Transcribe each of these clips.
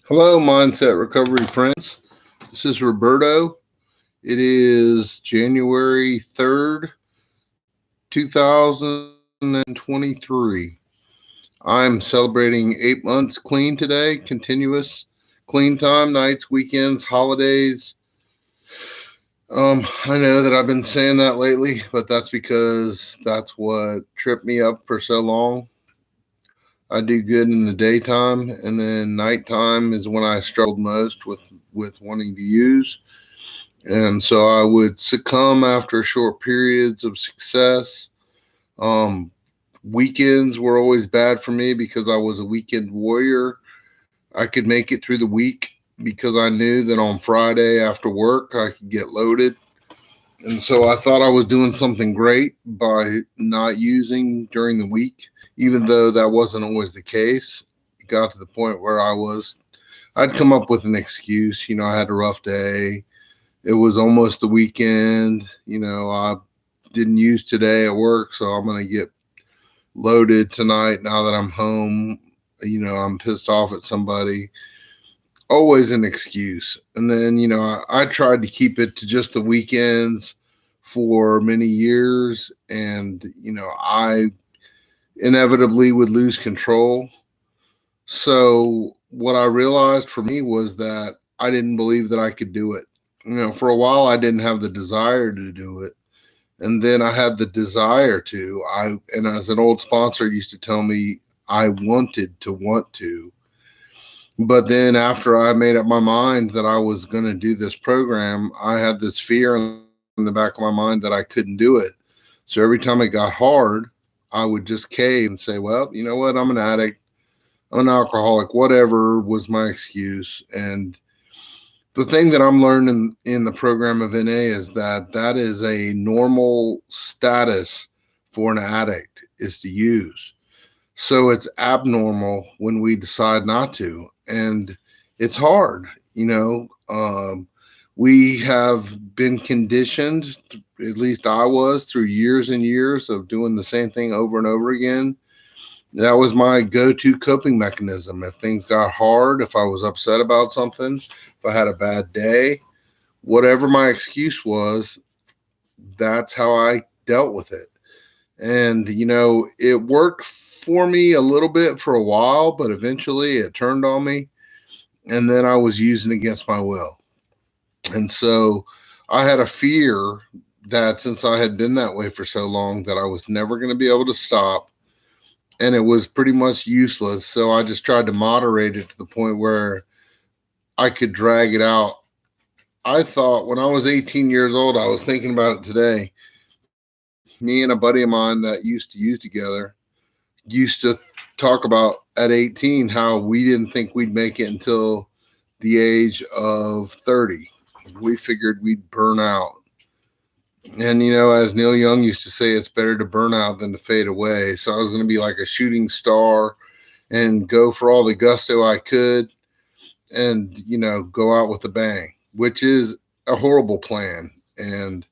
Hello, Mindset Recovery friends. This is Roberto. It is January 3rd, 2023. I'm celebrating 8 months clean today, continuous clean time, nights, weekends, holidays. I know that I've been saying that lately, but that's because that's what tripped me up for so long. I do good in the daytime, and then nighttime is when I struggled most with wanting to use. And so I would succumb after short periods of success. Um, Weekends were always bad for me because I was a weekend warrior. I could make it through the week because I knew that on Friday after work I could get loaded. And so I thought I was doing something great by not using during the week, even though that wasn't always the case. It got to the point where I'd come up with an excuse. I had a rough day. It was almost the weekend. I didn't use today at work, so I'm going to get loaded tonight now that I'm home. I'm pissed off at somebody. Always an excuse. And then, I tried to keep it to just the weekends for many years. And, I inevitably would lose control. So what I realized for me was that I didn't believe that I could do it. For a while, I didn't have the desire to do it. And then I had the desire to. And as an old sponsor used to tell me, I wanted to want to. But then after I made up my mind that I was going to do this program, I had this fear in the back of my mind that I couldn't do it. So every time it got hard, I would just cave and say, well, you know what? I'm an addict. I'm an alcoholic, whatever was my excuse. And the thing that I'm learning in the program of NA is that is a normal status for an addict is to use. So it's abnormal when we decide not to. And it's hard, we have been conditioned, at least I was, through years and years of doing the same thing over and over again. That was my go-to coping mechanism. If things got hard, if I was upset about something, if I had a bad day, whatever my excuse was, that's how I dealt with it. And, it worked for me a little bit for a while, but eventually it turned on me. And then I was using against my will. And so I had a fear that since I had been that way for so long that I was never going to be able to stop, and it was pretty much useless. So I just tried to moderate it to the point where I could drag it out. I thought when I was 18 years old, I was thinking about it today. Me and a buddy of mine that used to use together used to talk about at 18 how we didn't think we'd make it until the age of 30. We figured we'd burn out. And, as Neil Young used to say, it's better to burn out than to fade away. So I was going to be like a shooting star and go for all the gusto I could and, go out with a bang, which is a horrible plan. And,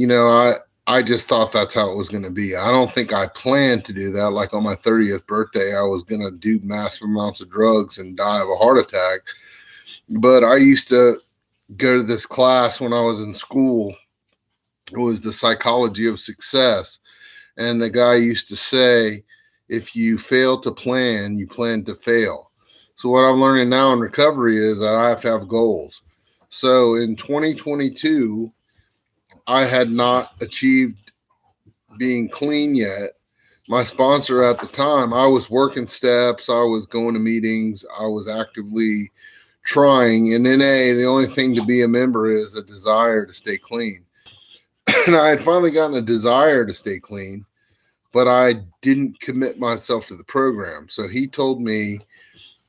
I just thought that's how it was going to be. I don't think I planned to do that. Like on my 30th birthday, I was going to do massive amounts of drugs and die of a heart attack. But I used to go to this class when I was in school. It was the psychology of success. And the guy used to say, if you fail to plan, you plan to fail. So what I'm learning now in recovery is that I have to have goals. So in 2022, I had not achieved being clean yet. My sponsor at the time, I was working steps, I was going to meetings, I was actively trying. In NA, the only thing to be a member is a desire to stay clean. And I had finally gotten a desire to stay clean, but I didn't commit myself to the program. So he told me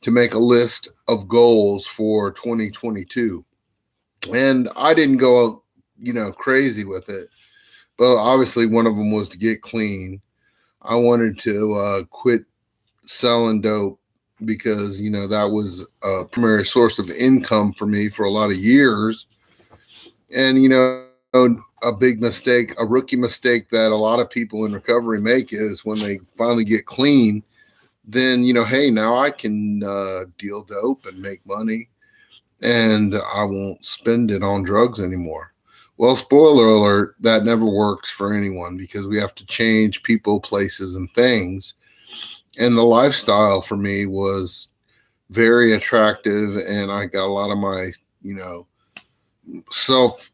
to make a list of goals for 2022. And I didn't go, crazy with it. But obviously, one of them was to get clean. I wanted to quit selling dope because, that was a primary source of income for me for a lot of years. And, a big mistake, a rookie mistake that a lot of people in recovery make is when they finally get clean, then, hey, now I can deal dope and make money, and I won't spend it on drugs anymore. Well, spoiler alert, that never works for anyone because we have to change people, places, and things. And the lifestyle for me was very attractive, and I got a lot of my, self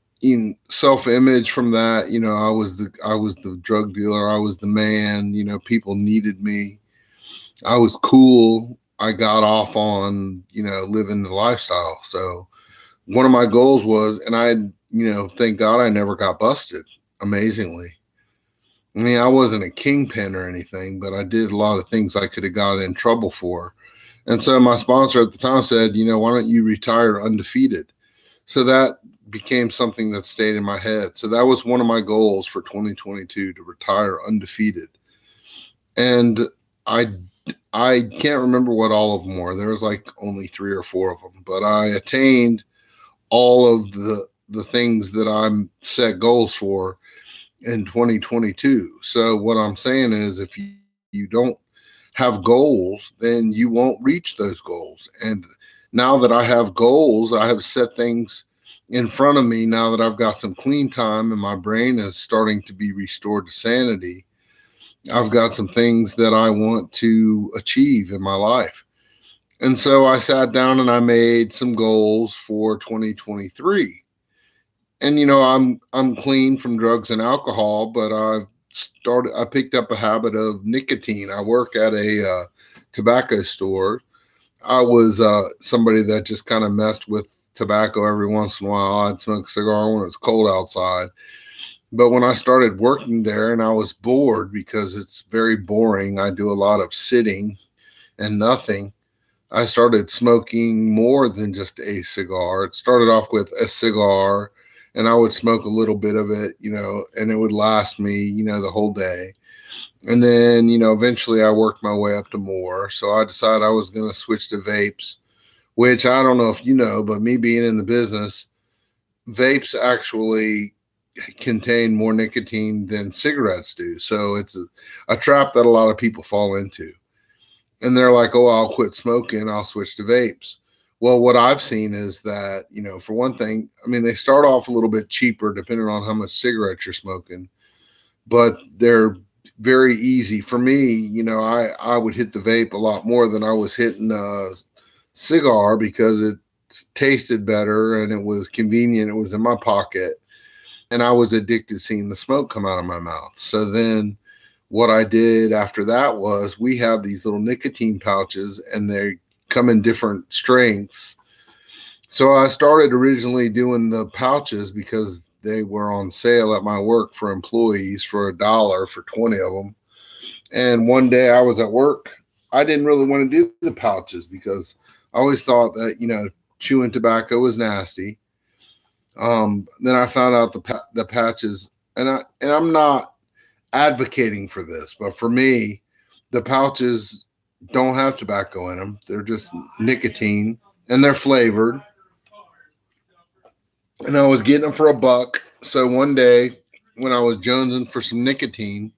self image from that. I was the drug dealer. I was the man. People needed me. I was cool. I got off on living the lifestyle. So one of my goals was, and thank God I never got busted. Amazingly, I mean, I wasn't a kingpin or anything, but I did a lot of things I could have got in trouble for. And so my sponsor at the time said, why don't you retire undefeated? So that became something that stayed in my head. So that was one of my goals for 2022, to retire undefeated. And I I can't remember what all of them were. There was like only 3 or 4 of them, but I attained all of the things that I'm set goals for in 2022. So what I'm saying is, if you don't have goals, then you won't reach those goals. And now that I have goals, I have set things in front of me. Now that I've got some clean time and my brain is starting to be restored to sanity, I've got some things that I want to achieve in my life. And so I sat down and I made some goals for 2023. And I'm clean from drugs and alcohol, but I picked up a habit of nicotine. I work at a tobacco store. I was somebody that just kind of messed with tobacco every once in a while. I'd smoke a cigar when it was cold outside. But when I started working there and I was bored because it's very boring, I do a lot of sitting and nothing. I started smoking more than just a cigar. It started off with a cigar, and I would smoke a little bit of it, and it would last me, the whole day. And then, eventually I worked my way up to more. So I decided I was going to switch to vapes, which I don't know if you know, but me being in the business, vapes actually contain more nicotine than cigarettes do. So it's a trap that a lot of people fall into. And they're like, oh, I'll quit smoking, I'll switch to vapes. Well, what I've seen is that, for one thing, I mean, they start off a little bit cheaper depending on how much cigarettes you're smoking, but they're very easy. For me, I would hit the vape a lot more than I was hitting a cigar because it tasted better and it was convenient. It was in my pocket, and I was addicted seeing the smoke come out of my mouth. So then what I did after that was, we have these little nicotine pouches and they come in different strengths. So I started originally doing the pouches because they were on sale at my work for employees for $1 for 20 of them. And one day I was at work. I didn't really want to do the pouches because I always thought that, chewing tobacco was nasty. Then I found out the patches, and I'm not advocating for this, but for me, the pouches don't have tobacco in them. They're just nicotine, and they're flavored. And I was getting them for $1. So one day when I was jonesing for some nicotine,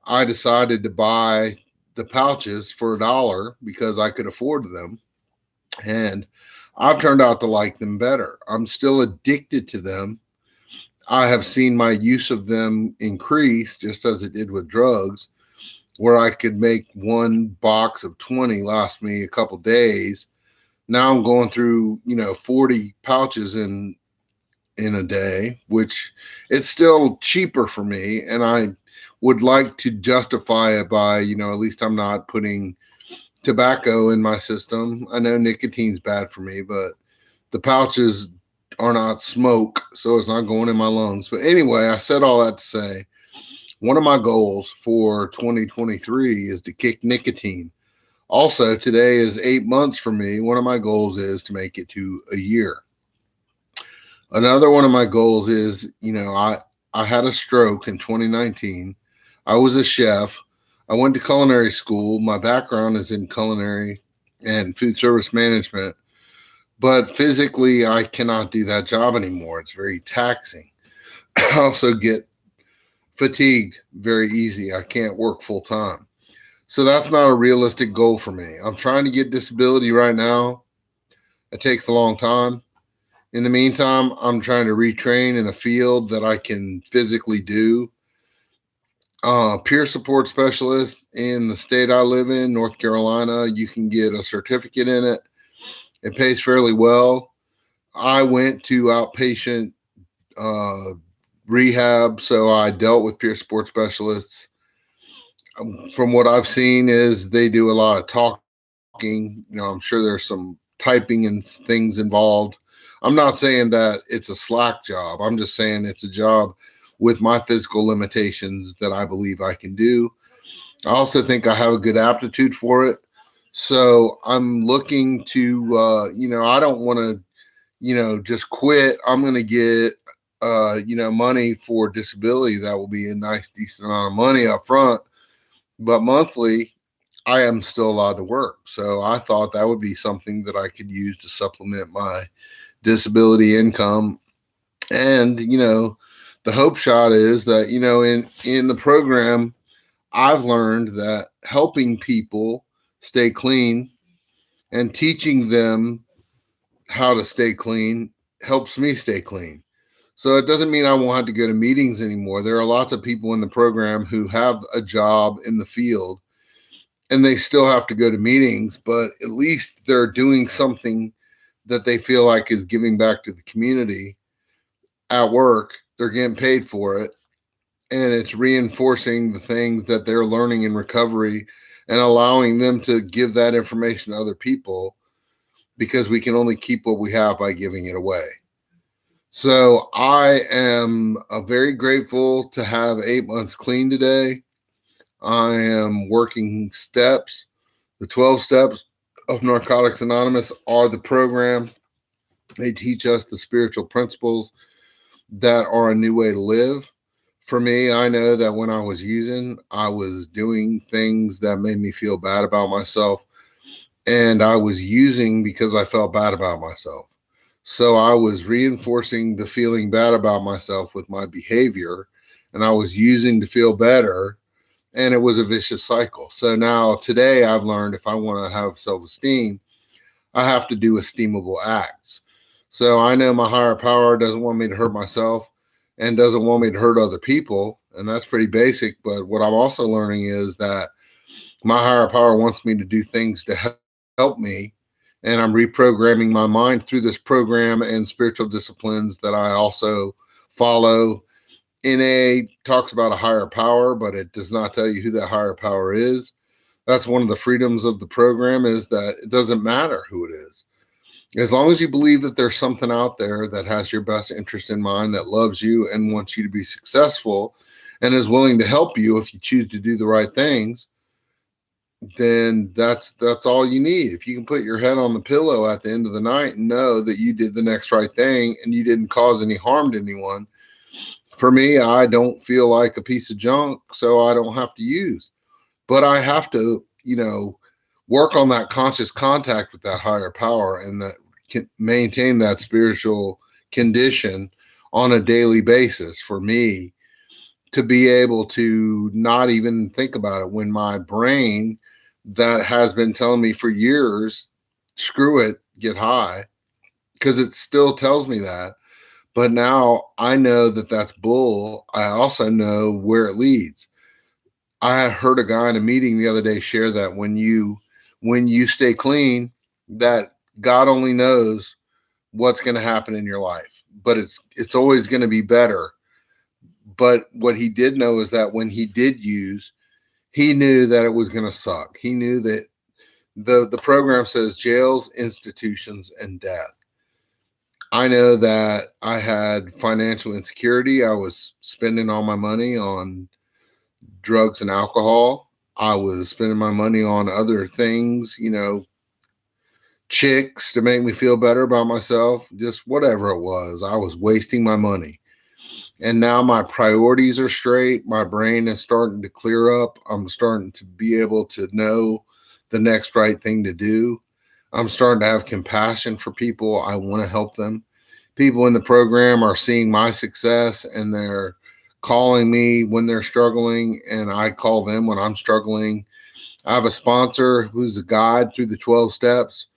I decided to buy the pouches for $1 because I could afford them. And I've turned out to like them better. I'm still addicted to them. I have seen my use of them increase just as it did with drugs, where I could make one box of 20 last me a couple days. Now I'm going through, 40 pouches in a day, which it's still cheaper for me. And I would like to justify it by, at least I'm not putting tobacco in my system. I know nicotine's bad for me, but the pouches are not smoke, so it's not going in my lungs. But anyway, I said all that to say, one of my goals for 2023 is to kick nicotine. Also, today is 8 months for me. One of my goals is to make it to a year. Another one of my goals is, I had a stroke in 2019. I was a chef. I went to culinary school. My background is in culinary and food service management, but physically I cannot do that job anymore. It's very taxing. I also get fatigued very easy. I can't work full time. So that's not a realistic goal for me. I'm trying to get disability right now. It takes a long time. In the meantime, I'm trying to retrain in a field that I can physically do. Peer support specialist in the state I live in, North Carolina, you can get a certificate in it. It pays fairly well. I went to outpatient uh, rehab, so I dealt with peer support specialists. From what I've seen, is they do a lot of talking. I'm sure there's some typing and things involved. I'm not saying that it's a slack job. I'm just saying it's a job with my physical limitations that I believe I can do. I also think I have a good aptitude for it. So I'm looking to, I don't want to, just quit. I'm going to get, money for disability. That will be a nice, decent amount of money up front. But monthly, I am still allowed to work. So I thought that would be something that I could use to supplement my disability income. And, the hope shot is that, in the program, I've learned that helping people stay clean and teaching them how to stay clean helps me stay clean. So it doesn't mean I won't have to go to meetings anymore. There are lots of people in the program who have a job in the field and they still have to go to meetings, but at least they're doing something that they feel like is giving back to the community at work. They're getting paid for it. And it's reinforcing the things that they're learning in recovery and allowing them to give that information to other people, because we can only keep what we have by giving it away. So I am very grateful to have 8 months clean today. I am working steps. The 12 steps of Narcotics Anonymous are the program. They teach us the spiritual principles that are a new way to live. For me, I know that when I was using, I was doing things that made me feel bad about myself. And I was using because I felt bad about myself. So I was reinforcing the feeling bad about myself with my behavior, and I was using to feel better. And it was a vicious cycle. So now today I've learned if I want to have self esteem, I have to do esteemable acts. So I know my higher power doesn't want me to hurt myself and doesn't want me to hurt other people. And that's pretty basic. But what I'm also learning is that my higher power wants me to do things to help me. And I'm reprogramming my mind through this program and spiritual disciplines that I also follow. N.A. talks about a higher power, but it does not tell you who that higher power is. That's one of the freedoms of the program, is that it doesn't matter who it is. As long as you believe that there's something out there that has your best interest in mind, that loves you and wants you to be successful and is willing to help you if you choose to do the right things, then that's all you need. If you can put your head on the pillow at the end of the night and know that you did the next right thing and you didn't cause any harm to anyone. For me, I don't feel like a piece of junk, so I don't have to use. But I have to, work on that conscious contact with that higher power and that can maintain that spiritual condition on a daily basis for me to be able to not even think about it when my brain that has been telling me for years, screw it, get high, because it still tells me that. But now I know that that's bull. I also know where it leads. I heard a guy in a meeting the other day share that when you stay clean, that God only knows what's going to happen in your life, but it's always going to be better. But what he did know is that when he did use, he knew that it was going to suck. He knew that the program says jails, institutions, and death. I know that I had financial insecurity. I was spending all my money on drugs and alcohol. I was spending my money on other things, chicks to make me feel better about myself, just whatever it was. I was wasting my money. And now my priorities are straight. My brain is starting to clear up. I'm starting to be able to know the next right thing to do. I'm starting to have compassion for people. I want to help them. People in the program are seeing my success and they're calling me when they're struggling, and I call them when I'm struggling. I have a sponsor who's a guide through the 12 steps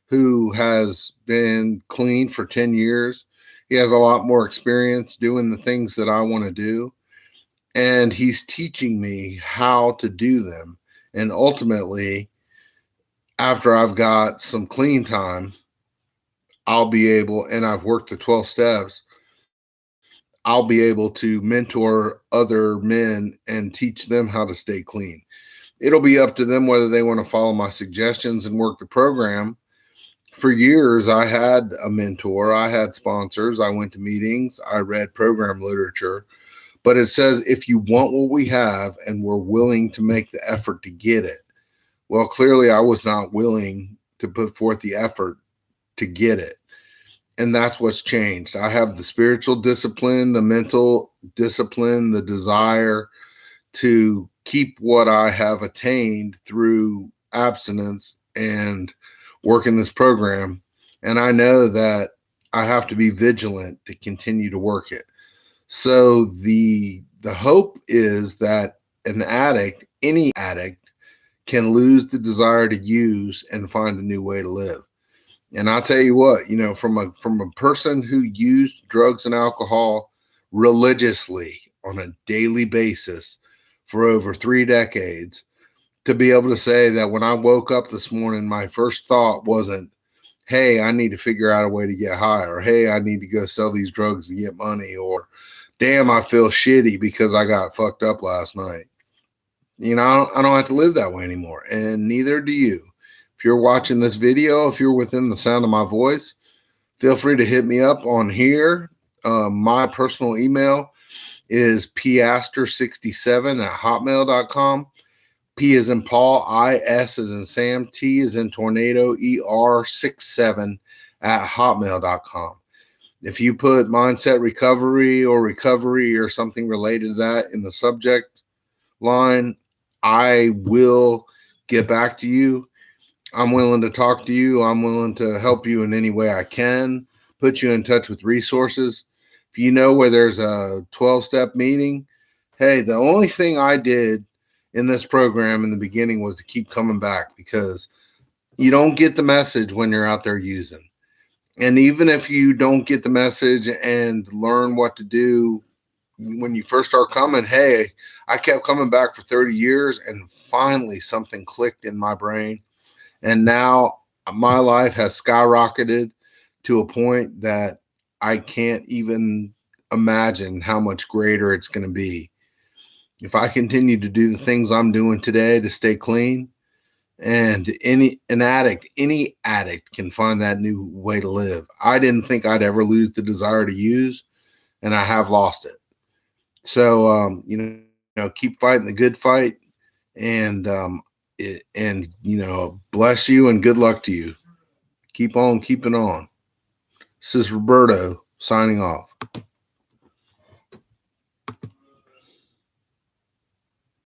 who has been clean for 10 years. He has a lot more experience doing the things that I want to do. And he's teaching me how to do them. And ultimately, after I've got some clean time, I'll be able, and I've worked the 12 steps, I'll be able to mentor other men and teach them how to stay clean. It'll be up to them whether they want to follow my suggestions and work the program. For years, I had a mentor, I had sponsors, I went to meetings, I read program literature. But it says if you want what we have and we're willing to make the effort to get it, well, clearly I was not willing to put forth the effort to get it. And that's what's changed. I have the spiritual discipline, the mental discipline, the desire to keep what I have attained through abstinence and work in this program. And I know that I have to be vigilant to continue to work it. So the hope is that an addict, any addict, can lose the desire to use and find a new way to live. And I'll tell you what, from a person who used drugs and alcohol religiously on a daily basis for over 3 decades, to be able to say that when I woke up this morning, my first thought wasn't, hey, I need to figure out a way to get high, or hey, I need to go sell these drugs to get money, or damn, I feel shitty because I got fucked up last night. I don't have to live that way anymore, and neither do you. If you're watching this video, if you're within the sound of my voice, feel free to hit me up on here. My personal email is piaster67@hotmail.com. P is in Paul, I-S is in Sam, T is in Tornado, ER67@hotmail.com. If you put mindset recovery or something related to that in the subject line, I will get back to you. I'm willing to talk to you. I'm willing to help you in any way I can, put you in touch with resources. If you know where there's a 12-step meeting, hey, the only thing I did in this program in the beginning was to keep coming back, because you don't get the message when you're out there using. And even if you don't get the message and learn what to do when you first start coming, hey, I kept coming back for 30 years and finally something clicked in my brain. And now my life has skyrocketed to a point that I can't even imagine how much greater it's going to be. If I continue to do the things I'm doing today to stay clean, and any addict can find that new way to live. I didn't think I'd ever lose the desire to use, and I have lost it. So keep fighting the good fight, and bless you and good luck to you. Keep on keeping on. This is Roberto signing off.